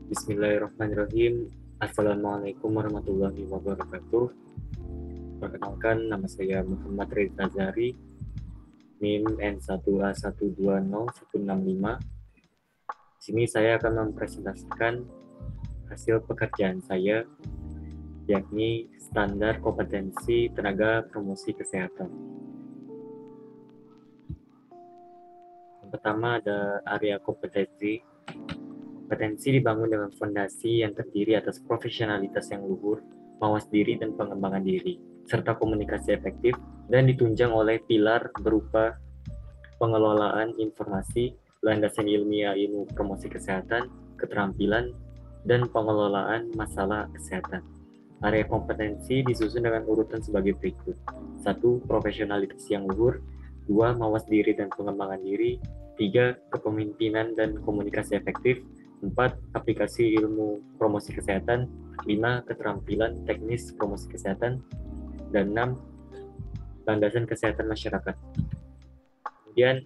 Bismillahirrahmanirrahim. Assalamualaikum warahmatullahi wabarakatuh. Perkenalkan, nama saya Muhammad Reza Zari, NIM N1A120165. Di sini saya akan mempresentasikan hasil pekerjaan saya, yakni standar kompetensi tenaga promosi kesehatan. Yang pertama ada area kompetensi. Kompetensi dibangun dengan fondasi yang terdiri atas profesionalitas yang luhur, mawas diri dan pengembangan diri, serta komunikasi efektif, dan ditunjang oleh pilar berupa pengelolaan informasi, landasan ilmiah ilmu promosi kesehatan, keterampilan, dan pengelolaan masalah kesehatan. Area kompetensi disusun dengan urutan sebagai berikut. 1. Profesionalitas yang luhur. 2. Mawas diri dan pengembangan diri. 3. Kepemimpinan dan komunikasi efektif. 4. Aplikasi ilmu promosi kesehatan. 5. Keterampilan teknis promosi kesehatan. Dan 6. Landasan kesehatan masyarakat. Kemudian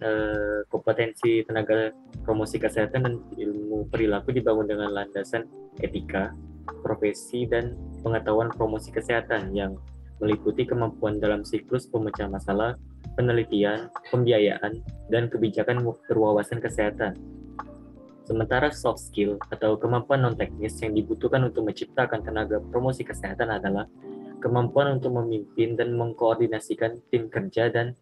kompetensi tenaga promosi kesehatan dan ilmu perilaku dibangun dengan landasan etika, profesi, dan pengetahuan promosi kesehatan yang meliputi kemampuan dalam siklus pemecahan masalah, penelitian, pembiayaan, dan kebijakan berwawasan kesehatan. Sementara soft skill atau kemampuan non-teknis yang dibutuhkan untuk menciptakan tenaga promosi kesehatan adalah kemampuan untuk memimpin dan mengkoordinasikan tim kerja dan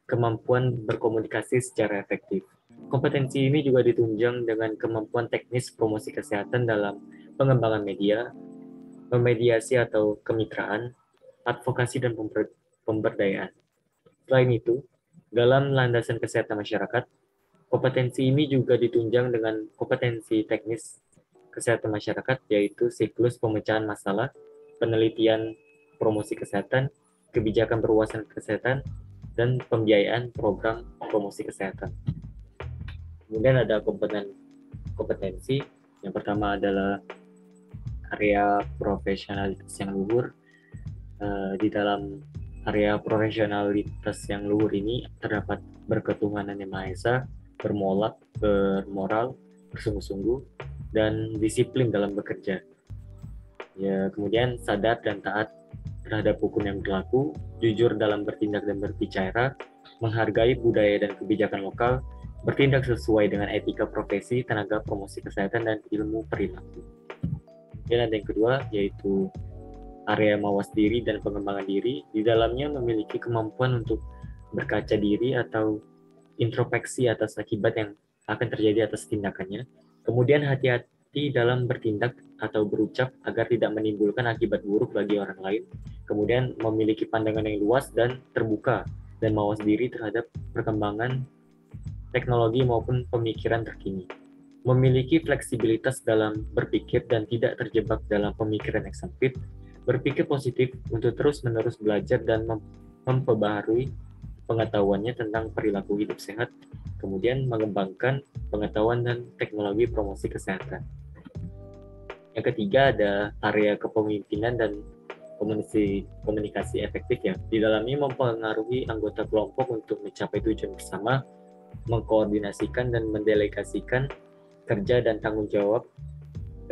kemampuan berkomunikasi secara efektif. Kompetensi ini juga ditunjang dengan kemampuan teknis promosi kesehatan dalam pengembangan media, memediasi atau kemitraan, advokasi dan pemberdayaan. Selain itu, dalam landasan kesehatan masyarakat, kompetensi ini juga ditunjang dengan kompetensi teknis kesehatan masyarakat, yaitu siklus pemecahan masalah, penelitian promosi kesehatan, kebijakan berwawasan kesehatan, dan pembiayaan program promosi kesehatan. Kemudian ada kompetensi. Yang pertama adalah area profesionalitas yang luhur. Di dalam area profesionalitas yang luhur ini terdapat berketuhanan yang Maha Esa, bermoral, bersungguh-sungguh, dan disiplin dalam bekerja. Ya, kemudian sadar dan taat terhadap hukum yang berlaku, jujur dalam bertindak dan berbicara, menghargai budaya dan kebijakan lokal, bertindak sesuai dengan etika profesi, tenaga promosi kesehatan, dan ilmu perilaku. Dan ada yang kedua, yaitu area mawas diri dan pengembangan diri. Di dalamnya memiliki kemampuan untuk berkaca diri atau introspeksi atas akibat yang akan terjadi atas tindakannya. Kemudian hati-hati dalam bertindak atau berucap agar tidak menimbulkan akibat buruk bagi orang lain. Kemudian memiliki pandangan yang luas dan terbuka dan mawas diri terhadap perkembangan teknologi maupun pemikiran terkini. Memiliki fleksibilitas dalam berpikir dan tidak terjebak dalam pemikiran yang sempit. Berpikir positif untuk terus-menerus belajar dan memperbaharui pengetahuannya tentang perilaku hidup sehat, kemudian mengembangkan pengetahuan dan teknologi promosi kesehatan. Yang ketiga ada area kepemimpinan dan komunikasi efektif ya. Di dalamnya mempengaruhi anggota kelompok untuk mencapai tujuan bersama, mengkoordinasikan dan mendelegasikan kerja dan tanggung jawab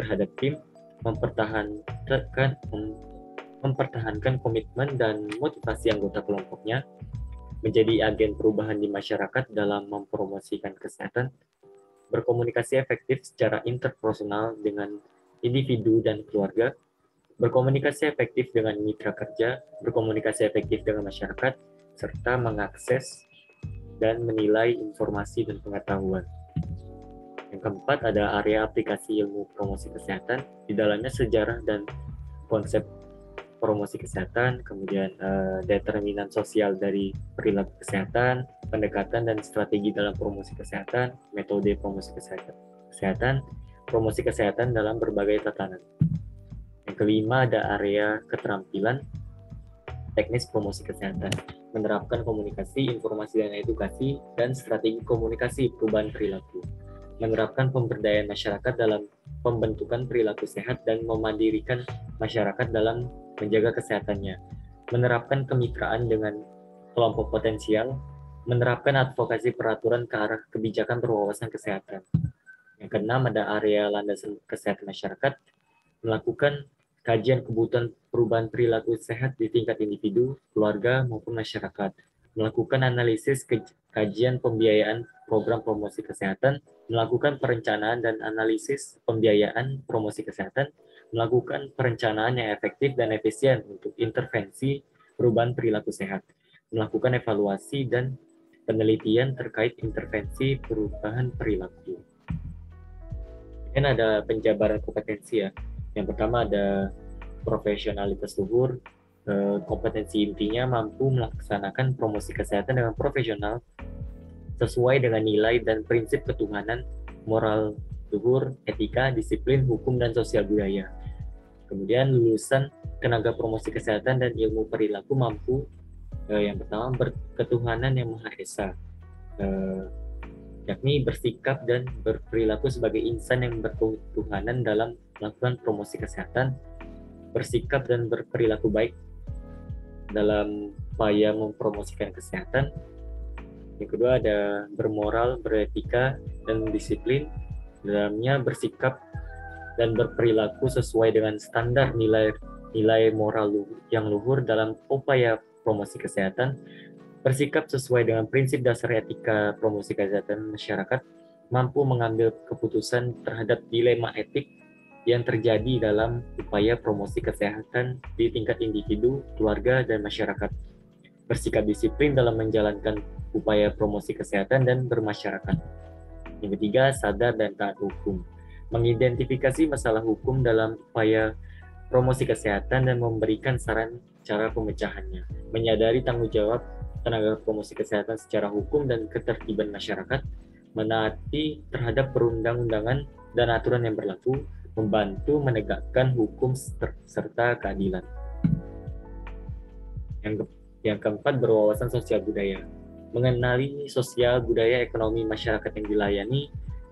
terhadap tim, mempertahankan komitmen dan motivasi anggota kelompoknya, menjadi agen perubahan di masyarakat dalam mempromosikan kesehatan, berkomunikasi efektif secara interpersonal dengan individu dan keluarga, berkomunikasi efektif dengan mitra kerja, berkomunikasi efektif dengan masyarakat, serta mengakses dan menilai informasi dan pengetahuan. Yang keempat ada area aplikasi ilmu promosi kesehatan. Di dalamnya sejarah dan konsep promosi kesehatan, kemudian determinan sosial dari perilaku kesehatan, pendekatan dan strategi dalam promosi kesehatan, metode promosi kesehatan, promosi kesehatan dalam berbagai tatanan. Yang kelima ada area keterampilan teknis promosi kesehatan, menerapkan komunikasi, informasi dan edukasi, dan strategi komunikasi perubahan perilaku, menerapkan pemberdayaan masyarakat dalam pembentukan perilaku sehat dan memandirikan masyarakat dalam menjaga kesehatannya, menerapkan kemitraan dengan kelompok potensial, menerapkan advokasi peraturan ke arah kebijakan berwawasan kesehatan. Yang keenam ada area landasan kesehatan masyarakat, melakukan kajian kebutuhan perubahan perilaku sehat di tingkat individu, keluarga, maupun masyarakat. Melakukan analisis kajian pembiayaan program promosi kesehatan, melakukan perencanaan dan analisis pembiayaan promosi kesehatan, melakukan perencanaan yang efektif dan efisien untuk intervensi perubahan perilaku sehat, melakukan evaluasi dan penelitian terkait intervensi perubahan perilaku. Ini ada penjabaran kompetensi ya. Yang pertama ada profesionalitas luhur. Kompetensi intinya mampu melaksanakan promosi kesehatan dengan profesional sesuai dengan nilai dan prinsip ketuhanan, moral luhur, etika, disiplin, hukum, dan sosial budaya. Kemudian lulusan tenaga promosi kesehatan dan ilmu perilaku mampu yang pertama berketuhanan yang Maha Esa, yakni bersikap dan berperilaku sebagai insan yang berketuhanan dalam melakukan promosi kesehatan, bersikap dan berperilaku baik dalam upaya mempromosikan kesehatan. Yang kedua ada bermoral, beretika, dan disiplin, dalamnya bersikap dan berperilaku sesuai dengan standar nilai moral yang luhur dalam upaya promosi kesehatan, bersikap sesuai dengan prinsip dasar etika promosi kesehatan masyarakat, mampu mengambil keputusan terhadap dilema etik yang terjadi dalam upaya promosi kesehatan di tingkat individu, keluarga, dan masyarakat, bersikap disiplin dalam menjalankan upaya promosi kesehatan dan bermasyarakat. Yang ketiga, sadar dan taat hukum, mengidentifikasi masalah hukum dalam upaya promosi kesehatan dan memberikan saran cara pemecahannya, menyadari tanggung jawab tenaga promosi kesehatan secara hukum dan ketertiban masyarakat, menaati terhadap perundang-undangan dan aturan yang berlaku, membantu menegakkan hukum serta keadilan. Yang keempat, berwawasan sosial budaya, mengenali sosial budaya ekonomi masyarakat yang dilayani,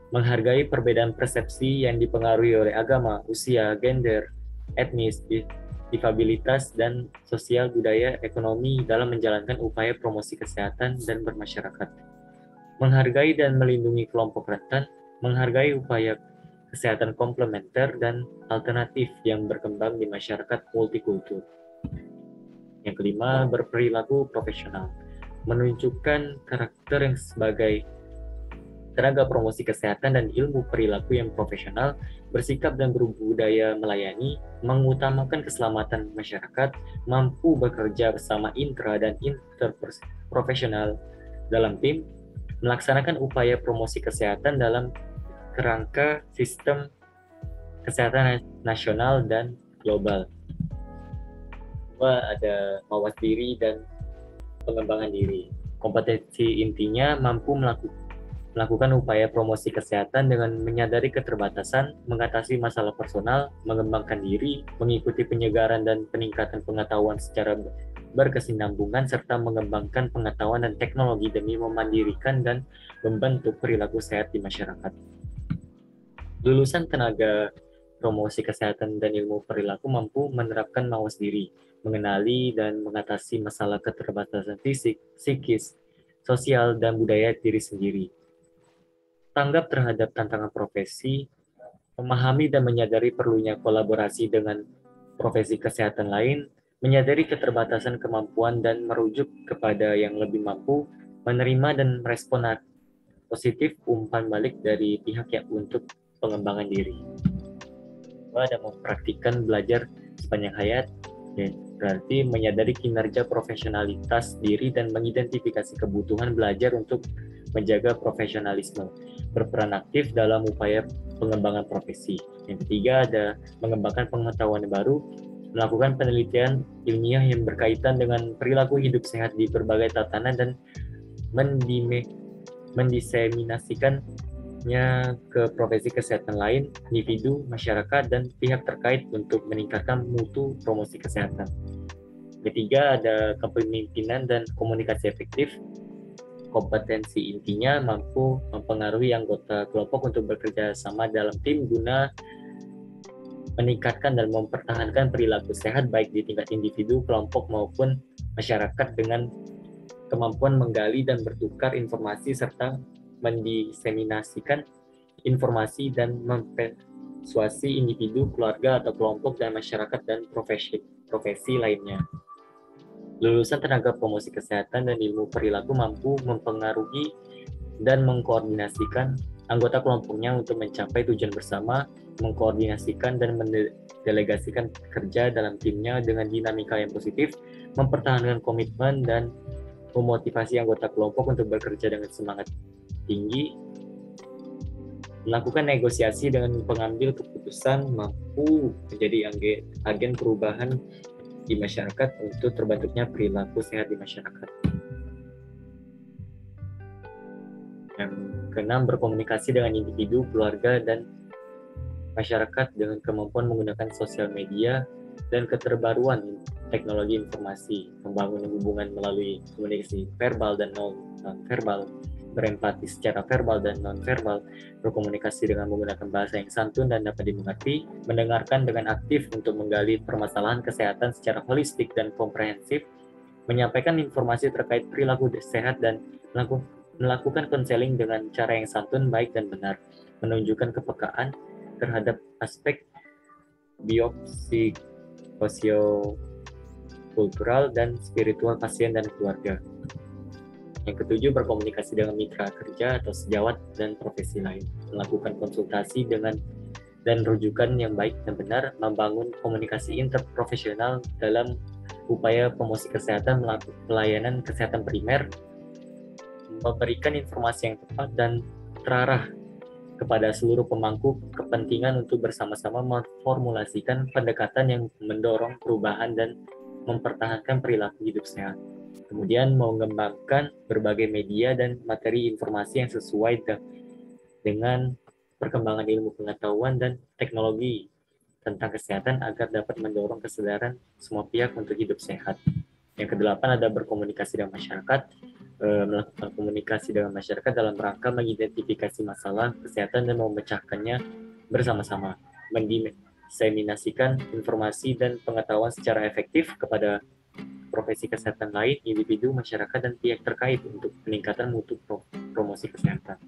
menghargai perbedaan persepsi yang dipengaruhi oleh agama, usia, gender, etnis, difabilitas, dan sosial budaya ekonomi dalam menjalankan upaya promosi kesehatan dan bermasyarakat. Menghargai dan melindungi kelompok rentan, menghargai upaya kesehatan komplementer dan alternatif yang berkembang di masyarakat multikultur. Yang kelima, berperilaku profesional, menunjukkan karakter yang sebagai tenaga promosi kesehatan dan ilmu perilaku yang profesional, bersikap dan berbudaya melayani, mengutamakan keselamatan masyarakat, mampu bekerja bersama intra dan interprofesional dalam tim, melaksanakan upaya promosi kesehatan dalam kerangka sistem kesehatan nasional dan global. Kedua, ada mawas diri dan pengembangan diri. Kompetensi intinya mampu melakukan upaya promosi kesehatan dengan menyadari keterbatasan, mengatasi masalah personal, mengembangkan diri, mengikuti penyegaran dan peningkatan pengetahuan secara berkesinambungan, serta mengembangkan pengetahuan dan teknologi demi memandirikan dan membentuk perilaku sehat di masyarakat. Lulusan tenaga promosi kesehatan dan ilmu perilaku mampu menerapkan mawas diri, mengenali dan mengatasi masalah keterbatasan fisik, psikis, sosial, dan budaya diri sendiri. Tanggap terhadap tantangan profesi, memahami dan menyadari perlunya kolaborasi dengan profesi kesehatan lain, menyadari keterbatasan kemampuan dan merujuk kepada yang lebih mampu, menerima dan merespon positif umpan balik dari pihak yang untuk pengembangan diri. Ada mempraktikkan belajar sepanjang hayat, ya, berarti menyadari kinerja profesionalitas diri dan mengidentifikasi kebutuhan belajar untuk menjaga profesionalisme, berperan aktif dalam upaya pengembangan profesi. Yang ketiga ada mengembangkan pengetahuan baru, melakukan penelitian ilmiah yang berkaitan dengan perilaku hidup sehat di berbagai tatanan dan mendiseminasikannya ke profesi kesehatan lain, individu, masyarakat, dan pihak terkait untuk meningkatkan mutu promosi kesehatan. Ketiga, ada kepemimpinan dan komunikasi efektif. Kompetensi intinya mampu mempengaruhi anggota kelompok untuk bekerja sama dalam tim guna meningkatkan dan mempertahankan perilaku sehat baik di tingkat individu, kelompok, maupun masyarakat dengan kemampuan menggali dan bertukar informasi serta mendiseminasikan informasi dan mempersuasi individu, keluarga atau kelompok dan masyarakat dan profesi lainnya. Lulusan tenaga promosi kesehatan dan ilmu perilaku mampu mempengaruhi dan mengkoordinasikan anggota kelompoknya untuk mencapai tujuan bersama, mengkoordinasikan dan mendelegasikan kerja dalam timnya dengan dinamika yang positif, mempertahankan komitmen dan memotivasi anggota kelompok untuk bekerja dengan semangat tinggi, melakukan negosiasi dengan pengambil keputusan, mampu menjadi agen perubahan di masyarakat untuk terbentuknya perilaku sehat di masyarakat. Yang keenam, berkomunikasi dengan individu, keluarga, dan masyarakat dengan kemampuan menggunakan sosial media dan keterbaruan teknologi informasi, membangun hubungan melalui komunikasi verbal dan non-verbal, berempati secara verbal dan non-verbal, berkomunikasi dengan menggunakan bahasa yang santun dan dapat dimengerti, mendengarkan dengan aktif untuk menggali permasalahan kesehatan secara holistik dan komprehensif, menyampaikan informasi terkait perilaku sehat dan melakukan konseling dengan cara yang santun, baik dan benar, menunjukkan kepekaan terhadap aspek sosiokultural dan spiritual pasien dan keluarga. Yang ketujuh, berkomunikasi dengan mitra kerja atau sejawat dan profesi lain, melakukan konsultasi dan rujukan yang baik dan benar, membangun komunikasi interprofesional dalam upaya promosi kesehatan, pelayanan kesehatan primer, memberikan informasi yang tepat dan terarah kepada seluruh pemangku kepentingan untuk bersama-sama memformulasikan pendekatan yang mendorong perubahan dan mempertahankan perilaku hidup sehat. Kemudian mengembangkan berbagai media dan materi informasi yang sesuai dengan perkembangan ilmu pengetahuan dan teknologi tentang kesehatan agar dapat mendorong kesadaran semua pihak untuk hidup sehat. Yang kedelapan ada berkomunikasi dengan masyarakat, melakukan komunikasi dengan masyarakat dalam rangka mengidentifikasi masalah kesehatan dan memecahkannya bersama-sama, mendiseminasikan informasi dan pengetahuan secara efektif kepada profesi kesehatan lain, individu, masyarakat, dan pihak terkait untuk peningkatan mutu promosi kesehatan.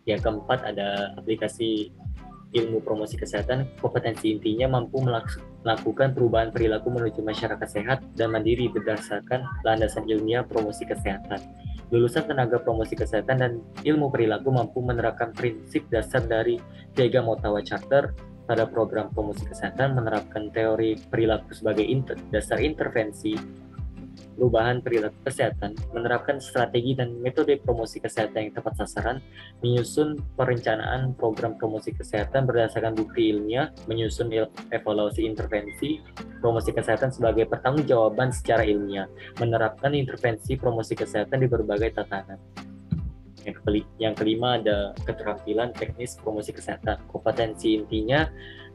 Yang keempat ada aplikasi ilmu promosi kesehatan. Kompetensi intinya mampu melakukan perubahan perilaku menuju masyarakat sehat dan mandiri berdasarkan landasan ilmiah promosi kesehatan. Lulusan tenaga promosi kesehatan dan ilmu perilaku mampu menerapkan prinsip dasar dari Piagam Ottawa Charter pada program promosi kesehatan, menerapkan teori perilaku sebagai dasar intervensi perubahan perilaku kesehatan, menerapkan strategi dan metode promosi kesehatan yang tepat sasaran, menyusun perencanaan program promosi kesehatan berdasarkan bukti ilmiah, menyusun evaluasi intervensi promosi kesehatan sebagai pertanggungjawaban secara ilmiah, menerapkan intervensi promosi kesehatan di berbagai tatanan. Yang kelima ada keterampilan teknis promosi kesehatan. Kompetensi intinya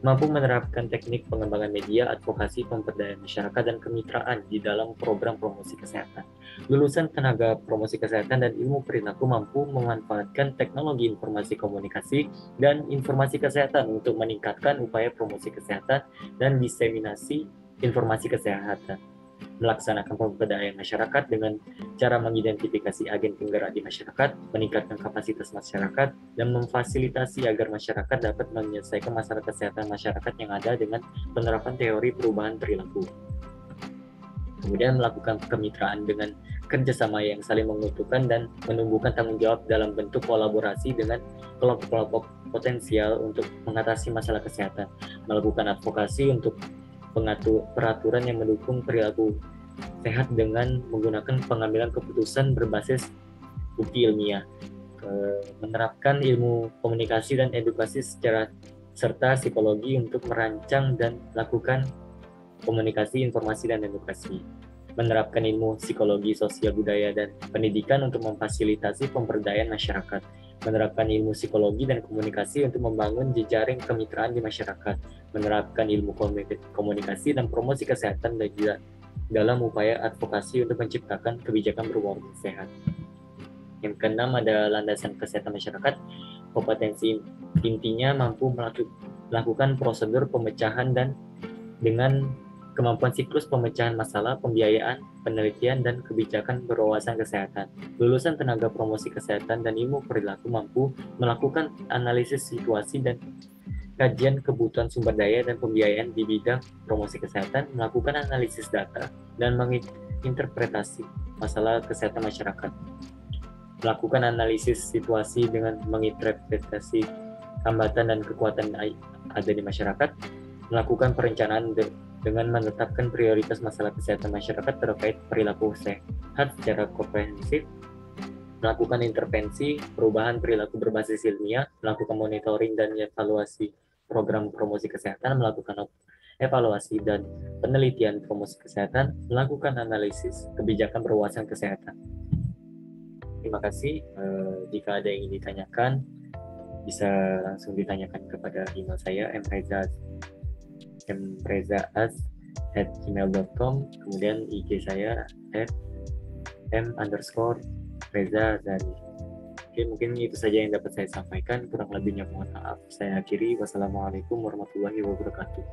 mampu menerapkan teknik pengembangan media, advokasi, pemberdayaan masyarakat, dan kemitraan di dalam program promosi kesehatan. Lulusan tenaga promosi kesehatan dan ilmu perilaku mampu memanfaatkan teknologi informasi komunikasi dan informasi kesehatan untuk meningkatkan upaya promosi kesehatan dan diseminasi informasi kesehatan, melaksanakan pemberdayaan masyarakat dengan cara mengidentifikasi agen penggerak di masyarakat, meningkatkan kapasitas masyarakat, dan memfasilitasi agar masyarakat dapat menyelesaikan masalah kesehatan masyarakat yang ada dengan penerapan teori perubahan perilaku. Kemudian melakukan kemitraan dengan kerjasama yang saling menguntungkan dan menumbuhkan tanggung jawab dalam bentuk kolaborasi dengan kelompok-kelompok potensial untuk mengatasi masalah kesehatan, melakukan advokasi untuk peraturan yang mendukung perilaku sehat dengan menggunakan pengambilan keputusan berbasis bukti ilmiah, menerapkan ilmu komunikasi dan edukasi serta psikologi untuk merancang dan lakukan komunikasi, informasi, dan edukasi, menerapkan ilmu psikologi, sosial budaya, dan pendidikan untuk memfasilitasi pemberdayaan masyarakat, menerapkan ilmu psikologi dan komunikasi untuk membangun jejaring kemitraan di masyarakat, menerapkan ilmu komunikasi dan promosi kesehatan dan juga dalam upaya advokasi untuk menciptakan kebijakan berwarna sehat. Yang keenam ada landasan kesehatan masyarakat. Kompetensi intinya mampu melakukan prosedur pemecahan dan dengan kemampuan siklus pemecahan masalah, pembiayaan, penelitian, dan kebijakan berwawasan kesehatan. Lulusan tenaga promosi kesehatan dan ilmu perilaku mampu melakukan analisis situasi dan kajian kebutuhan sumber daya dan pembiayaan di bidang promosi kesehatan, melakukan analisis data, dan menginterpretasi masalah kesehatan masyarakat. Melakukan analisis situasi dengan menginterpretasi hambatan dan kekuatan ada di masyarakat, melakukan perencanaan dengan menetapkan prioritas masalah kesehatan masyarakat terkait perilaku sehat secara komprehensif, melakukan intervensi perubahan perilaku berbasis ilmiah, melakukan monitoring dan evaluasi program promosi kesehatan, melakukan evaluasi dan penelitian promosi kesehatan, melakukan analisis kebijakan berwawasan kesehatan. Terima kasih. Jika ada yang ingin ditanyakan, bisa langsung ditanyakan kepada email saya mrezaaz@gmail.com, kemudian IG saya @m_reza_zari. Oke, mungkin itu saja yang dapat saya sampaikan. Kurang lebihnya mohon maaf. Saya akhiri. Wassalamualaikum warahmatullahi wabarakatuh.